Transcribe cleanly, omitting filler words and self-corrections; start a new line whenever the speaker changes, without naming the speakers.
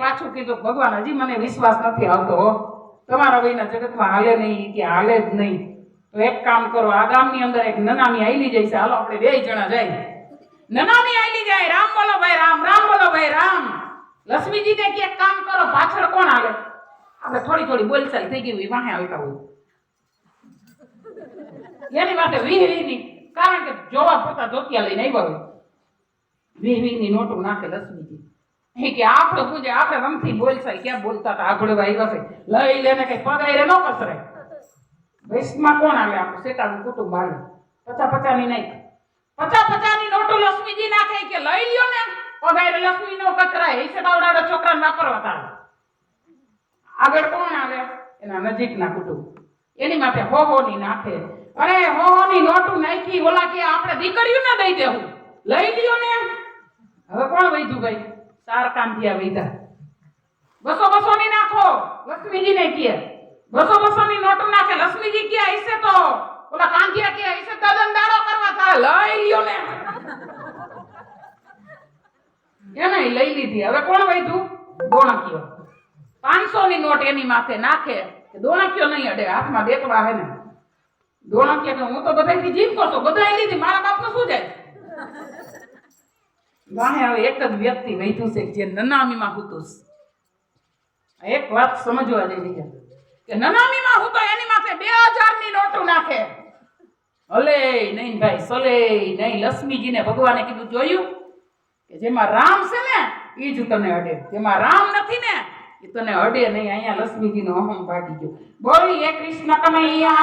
પાછું કીધું ભગવાન હજી મને વિશ્વાસ નથી આવતો હો, તમારા વિના જગતમાં હાલે નહીં કે હાલે જ નહીં. તો એક કામ કરો, આ ગામની અંદર એક નનામી આયલી જાય છે, હાલો આપણે 2 જણા જાય. નનામી આયલી જાય, રામ બોલો ભાઈ રામ, રામ બોલો ભાઈ રામ. લક્ષ્મીજીને કે એક કામ કરો, પાછળ કોણ આવે? આપણે થોડી બોલચાલ થઈ ગઈ હોય, વાહે આવતા હોય એની માટે 20-20ની, કારણ કે જોવા પોતા ધોતિયા લઈને આવ્યા હોય, 20-20ની નોટો નાખે લક્ષ્મીજી. એ કે આપણે પૂજે, આપણે રમથી બોલચાલ ક્યાં બોલતા હતા, આપણે આવ્યા છે લઈ લેને કઈ પગારે ન કસરે. વૈષ્ણમાં કોણ આવે? આપણું શેતાનું કુટુંબ આવે. 50-50 ની નાખ, 50-50 ની નોટો લક્ષ્મીજી નાખે કે લઈ લ્યો ને પગારે. લક્ષ્મી નો કચરાય એ શેતાવડાડો છોકરાને વાપરવા તારે. આગળ કોણ આવે? એના નજીકના કુટુંબ. એની માટે હો ની નાખે. અરે હો ની નોટું નાખી, ઓલા કે આપણે દીકરીઓ ના દઈ દેવું, લઈ લ્યો ને. હવે કોણ વૈધું ભાઈ? 4 કાંતિયા વૈધા. 200-200 ની નાખો, લક્ષ્મીજી ને કહે 200-200 ની નોટું નાખે. લક્ષ્મીજી કે હશે તો ઓલા કાંતિયા કે હશે દદન દાડો કરવા તારે, લઈ લ્યો ને. એને લઈ લીધી. હવે કોણ વૈધું? દોણકીઓ. 500 ની નોટ એની માથે નાખે. દોણકીઓ નહીં અડે, હાથમાં બેટવા હે ને. દોણકીઓ કે હું તો બધાયથી જીતતો છું, બધાય લીધી, મારા બાપનું શું જાય? વાહે હવે એક જ વ્યક્તિ વૈધું છે જે નનામીમાં હતું. એક વાત સમજવા જેવી છે કે નનામીમાં હું તો એની માથે 2000 ની નોટો નાખે. હલે નહીં ભાઈ, સલે નહીં. લક્ષ્મીજીને ભગવાને કીધું, જોયું કે જેમાં રામ છે ને એ જ તને અડે, જેમાં રામ નથી ને એ તને અડે નહીં. અહીંયા લક્ષ્મીજીનો અહમ ભાગી ગયો. બોલીએ કૃષ્ણ કનૈયા.